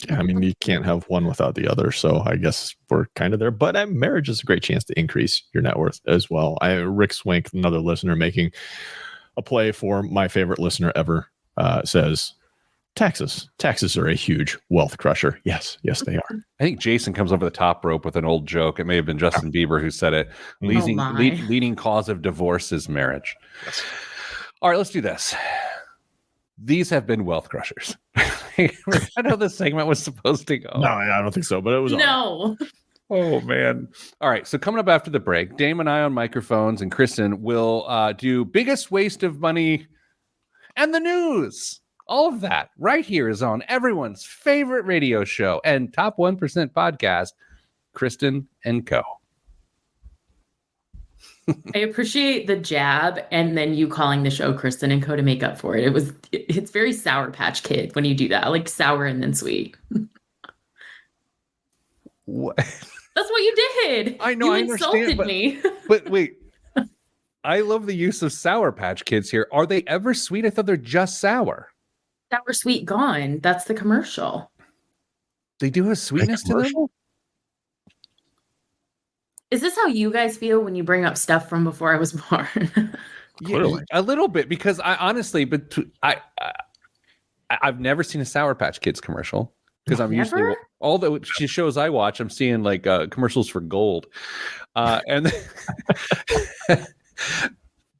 Yeah, I mean, you can't have one without the other. So I guess we're kind of there. But marriage is a great chance to increase your net worth as well. Rick Swink, another listener, making a play for my favorite listener ever, says, taxes are a huge wealth crusher. Yes, they are. I think Jason comes over the top rope with an old joke. It may have been Justin Bieber who said it. Leading cause of divorce is marriage. Yes. All right, let's do this. These have been wealth crushers. I know this segment was supposed to go. No, I don't think so, but it was. No. Oh, man. All right. So coming up after the break, Dame and I on microphones and Kristen will do biggest waste of money and the news. All of that right here is on everyone's favorite radio show and top 1% podcast, Kristen and Co. I appreciate the jab and then you calling the show Kristen and Co to make up for it. It's very Sour Patch Kid when you do that, like sour and then sweet. What? That's what you did. I know. You insulted me. But wait, I love the use of Sour Patch Kids here. Are they ever sweet? I thought they're just sour. Sour Sweet Gone. That's the commercial. They do have sweetness to them? Is this how you guys feel when you bring up stuff from before I was born? Yeah, a little bit, because I honestly, but I've never seen a Sour Patch Kids commercial, because I'm usually all the shows I watch, I'm seeing like commercials for gold, and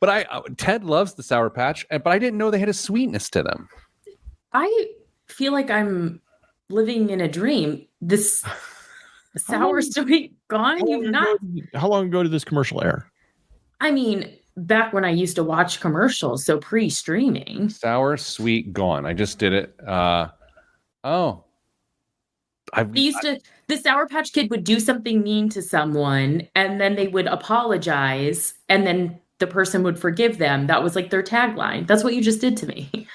but Ted loves the Sour Patch, but I didn't know they had a sweetness to them. I feel like I'm living in a dream. This Sour Sweet Gone? How long ago did this commercial air? I mean, back when I used to watch commercials, so pre-streaming. Sour Sweet Gone. I just did it. The Sour Patch Kid would do something mean to someone, and then they would apologize, and then the person would forgive them. That was like their tagline. That's what you just did to me.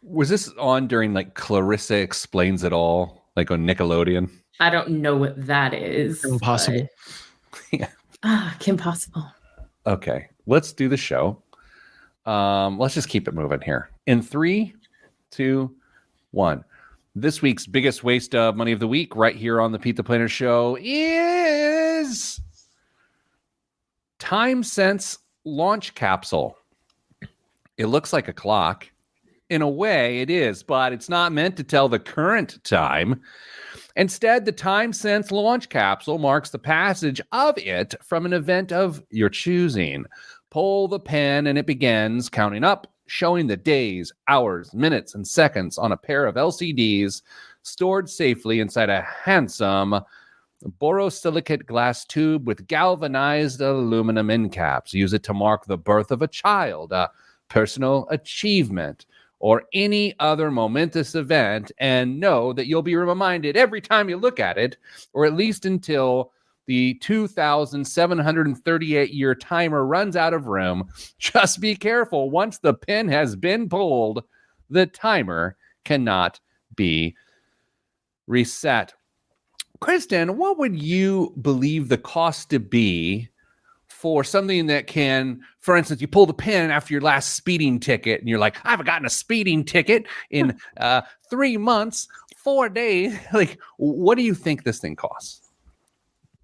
Was this on during like Clarissa Explains It All, like on Nickelodeon? I don't know what that is. Kim Possible. Yeah. Kim Possible. Okay, let's do the show. Let's just keep it moving here. In 3, 2, 1. This week's biggest waste of money of the week, right here on the Pete the Planner Show, is TimeSense launch capsule. It looks like a clock. In a way, it is, but it's not meant to tell the current time. Instead, the TimeSense launch capsule marks the passage of it from an event of your choosing. Pull the pin and it begins counting up, showing the days, hours, minutes, and seconds on a pair of LCDs stored safely inside a handsome borosilicate glass tube with galvanized aluminum end caps. Use it to mark the birth of a child, a personal achievement, or any other momentous event, and know that you'll be reminded every time you look at it, or at least until the 2,738-year timer runs out of room. Just be careful. Once the pin has been pulled, the timer cannot be reset. Kristen, what would you believe the cost to be for something that can, for instance, you pull the pin after your last speeding ticket and you're like, I haven't gotten a speeding ticket in 3 months, 4 days. Like, what do you think this thing costs?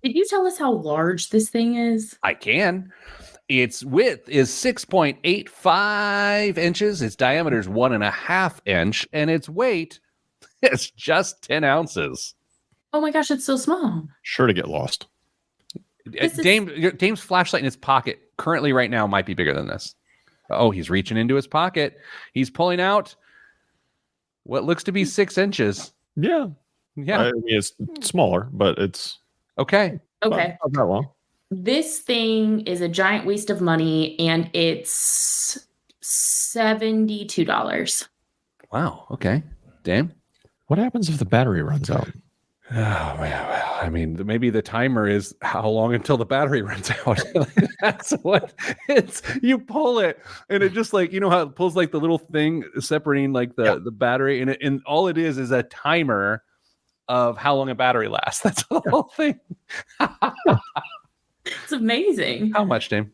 Did you tell us how large this thing is? I can. Its width is 6.85 inches. Its diameter is 1.5 inch, and its weight is just 10 ounces. Oh my gosh, it's so small. Sure to get lost. Dame's flashlight in his pocket currently right now might be bigger than this. Oh, he's reaching into his pocket. He's pulling out what looks to be 6 inches. Yeah. I mean, it's smaller, but it's okay. Okay. Not that long. This thing is a giant waste of money, and it's $72. Wow. Okay. Dame? What happens if the battery runs out? Oh man, well, I mean, maybe the timer is how long until the battery runs out. That's what it's. You pull it, and it just like how it pulls like the little thing separating like the battery, and all it is a timer of how long a battery lasts. That's the whole thing. It's amazing. How much, Dame?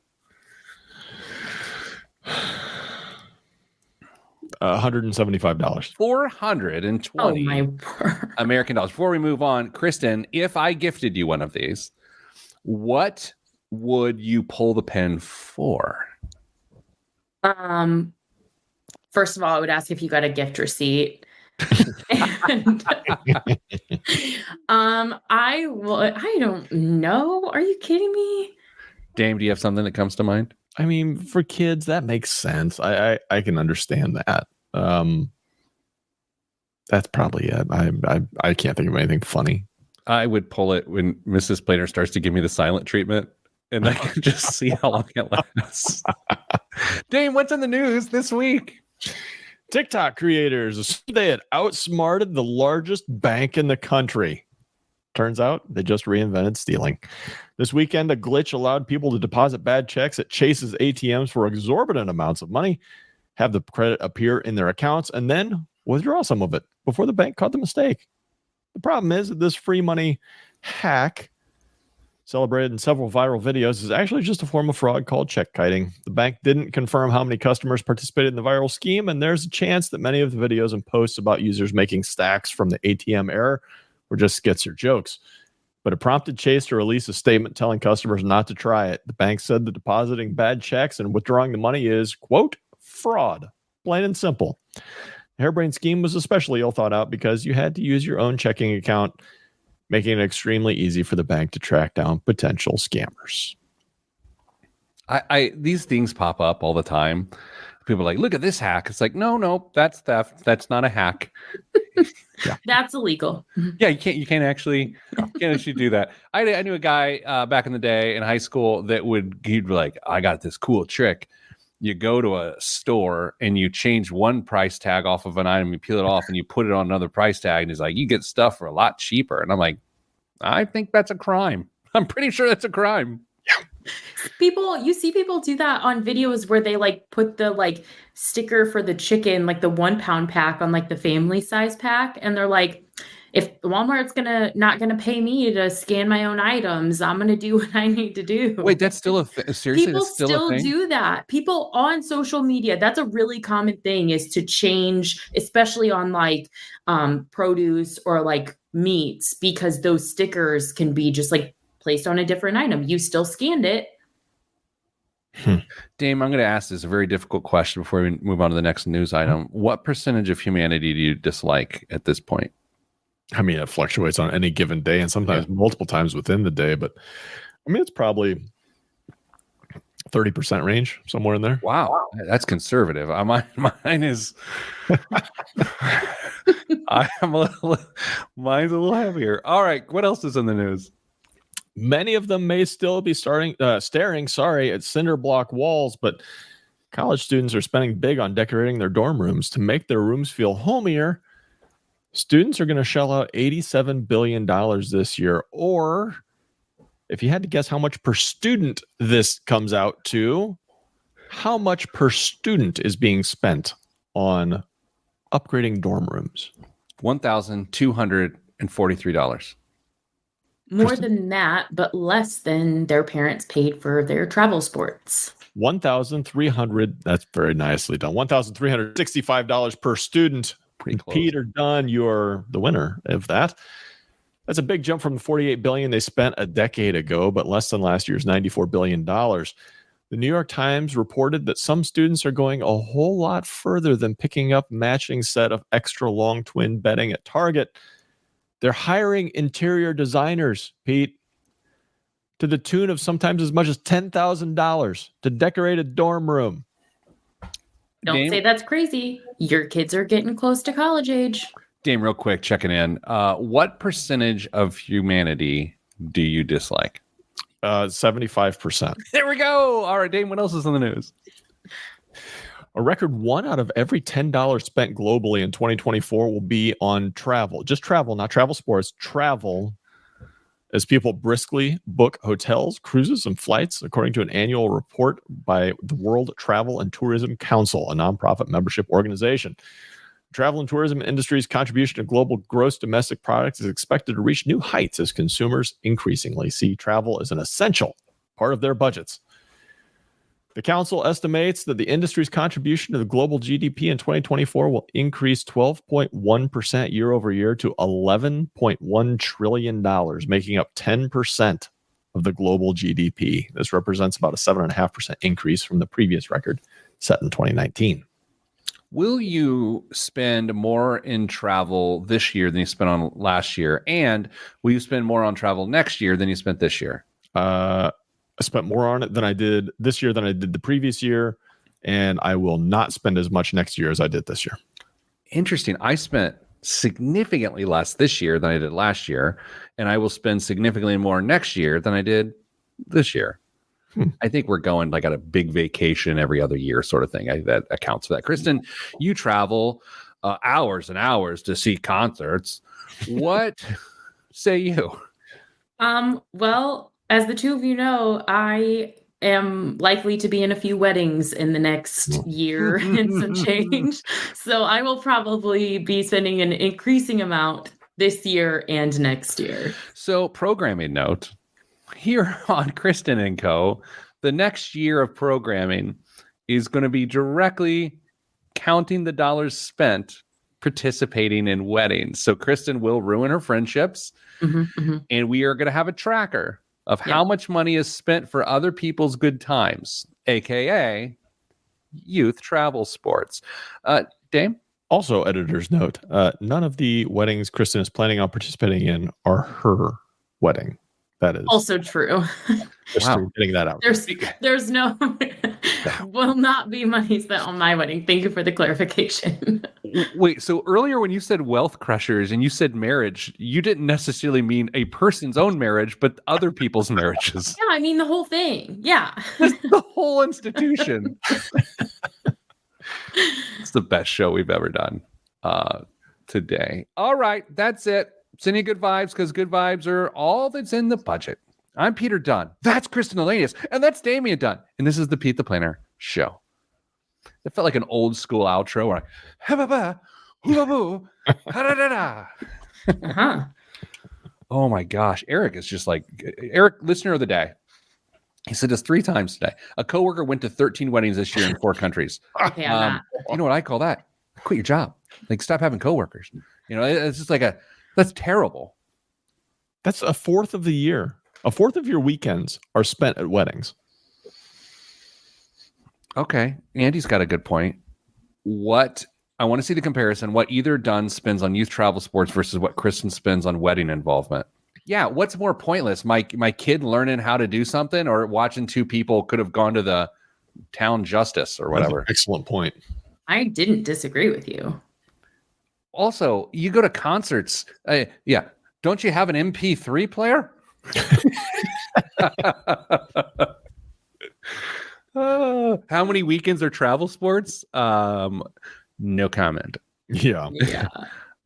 $175. 420 Oh my word. American dollars. Before we move on, Kristen, if I gifted you one of these, what would you pull the pin for? First of all, I would ask if you got a gift receipt. And, I don't know. Are you kidding me? Dame, do you have something that comes to mind? I mean, for kids, that makes sense. I can understand that. That's probably it. I can't think of anything funny. I would pull it when Mrs. Plater starts to give me the silent treatment, and I can just see how long it lasts. Dame, what's in the news this week? TikTok creators, they had outsmarted the largest bank in the country. Turns out they just reinvented stealing. This weekend, a glitch allowed people to deposit bad checks at Chase's ATMs for exorbitant amounts of money, have the credit appear in their accounts, and then withdraw some of it before the bank caught the mistake. The problem is that this free money hack, celebrated in several viral videos, is actually just a form of fraud called check kiting. The bank didn't confirm how many customers participated in the viral scheme, and there's a chance that many of the videos and posts about users making stacks from the ATM error were just skits or jokes. But it prompted Chase to release a statement telling customers not to try it. The bank said that depositing bad checks and withdrawing the money is, quote, fraud. Plain and simple. The harebrained scheme was especially ill thought out because you had to use your own checking account, making it extremely easy for the bank to track down potential scammers. These things pop up all the time. People are like, look at this hack. It's like, no, that's theft. That's not a hack. Yeah. That's illegal. Yeah, you can't actually do that. I knew a guy back in the day in high school that he'd be like, I got this cool trick. You go to a store and you change one price tag off of an item, you peel it off and you put it on another price tag, and he's like, you get stuff for a lot cheaper. And I'm like, I think that's a crime. I'm pretty sure that's a crime. You see people do that on videos where they like put the like sticker for the chicken, like the 1 pound pack on like the family size pack. And they're like, if Walmart's not gonna pay me to scan my own items, I'm gonna do what I need to do. Wait, that's still a thing? Seriously, people that's still still a thing? do that. People on social media, that's a really common thing, is to change, especially on like produce or like meats, because those stickers can be just like placed on a different item. You still scanned it. Dame, I'm going to ask this a very difficult question before we move on to the next news item. What percentage of humanity do you dislike at this point? I mean, it fluctuates on any given day and sometimes multiple times within the day, but I mean, it's probably 30% range, somewhere in there. Wow, that's conservative. Mine is mine's a little heavier. All right, what else is in the news? Many of them may still be staring at cinder block walls, but college students are spending big on decorating their dorm rooms to make their rooms feel homier. Students are going to shell out $87 billion this year. Or if you had to guess how much per student this comes out to, how much per student is being spent on upgrading dorm rooms? $1,243. More than that, but less than their parents paid for their travel sports. $1,300. That's very nicely done. $1,365 per student. Pretty close. Peter Dunn, you're the winner of that. That's a big jump from the $48 billion they spent a decade ago, but less than last year's $94 billion. The New York Times reported that some students are going a whole lot further than picking up matching set of extra long twin bedding at Target. They're hiring interior designers, Pete, to the tune of sometimes as much as $10,000 to decorate a dorm room. Don't say that's crazy. Your kids are getting close to college age. Dame, real quick, checking in. What percentage of humanity do you dislike? 75%. There we go. All right, Dame, what else is in the news? A record 1 out of every $10 spent globally in 2024 will be on travel. Just travel, not travel sports, travel, as people briskly book hotels, cruises, and flights, according to an annual report by the World Travel and Tourism Council, a nonprofit membership organization. Travel and tourism industry's contribution to global gross domestic product is expected to reach new heights as consumers increasingly see travel as an essential part of their budgets. The council estimates that the industry's contribution to the global GDP in 2024 will increase 12.1% year over year to $11.1 trillion, making up 10% of the global GDP. This represents about a 7.5% increase from the previous record set in 2019. Will you spend more in travel this year than you spent on last year? And will you spend more on travel next year than you spent this year? I spent more on it than I did this year than I did the previous year, and I will not spend as much next year as I did this year. Interesting. I spent significantly less this year than I did last year, and I will spend significantly more next year than I did this year. I think we're going like on a big vacation every other year sort of thing. That accounts for that. Kristen, you travel hours and hours to see concerts. What say you? Well, as the two of you know, I am likely to be in a few weddings in the next year and some change. So I will probably be spending an increasing amount this year and next year. So, programming note here on Kristen & Co., the next year of programming is going to be directly counting the dollars spent participating in weddings. So Kristen will ruin her friendships, and we are going to have a tracker of how much money is spent for other people's good times, aka youth travel sports. Dame? Also, editor's note, none of the weddings Kristen is planning on participating in are her wedding. That is also true. Just getting that out. There's no will not be money spent on my wedding. Thank you for the clarification. Wait, so earlier when you said wealth crushers and you said marriage, you didn't necessarily mean a person's own marriage, but other people's marriages. Yeah, I mean the whole thing. Yeah. The whole institution. It's the best show we've ever done today. All right, that's it. Send you good vibes because good vibes are all that's in the budget. I'm Peter Dunn. That's Kristen Elanius. And that's Damian Dunn. And this is the Pete the Planner Show. It felt like an old school outro where Oh my gosh. Eric is just like, Eric, listener of the day. He said this 3 times today. A coworker went to 13 weddings this year in 4 countries. Okay, you know what I call that? Quit your job. Like, stop having coworkers. You know, it's just like that's terrible. That's a fourth of the year. A fourth of your weekends are spent at weddings. Okay. Andy's got a good point. I want to see the comparison. What either Dunn spends on youth travel sports versus what Kristen spends on wedding involvement. Yeah. What's more pointless? My kid learning how to do something or watching 2 people could have gone to the town justice or whatever. Excellent point. I didn't disagree with you. Also, you go to concerts. Don't you have an MP3 player? How many weekends are travel sports? No comment. Yeah.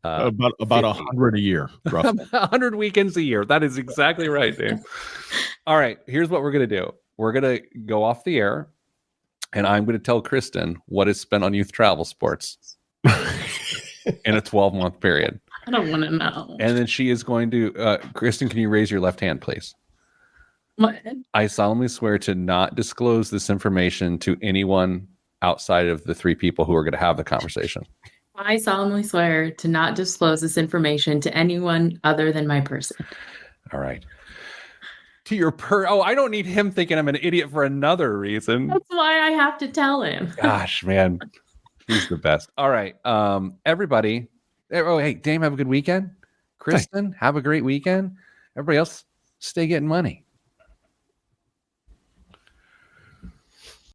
About 100 a year, roughly. 100 weekends a year. That is exactly right, dude. All right, here's what we're gonna do. We're gonna go off the air, and I'm gonna tell Kristen what is spent on youth travel sports in a 12-month period. I don't want to know. And then she is going to, Kristen, can you raise your left hand, please? What? I solemnly swear to not disclose this information to anyone outside of the 3 people who are going to have the conversation. I solemnly swear to not disclose this information to anyone other than my person. All right. To your I don't need him thinking I'm an idiot for another reason. That's why I have to tell him. Gosh, man. He's the best. All right. Everybody. Oh, hey, Dame, have a good weekend. Kristen, have a great weekend. Everybody else, stay getting money.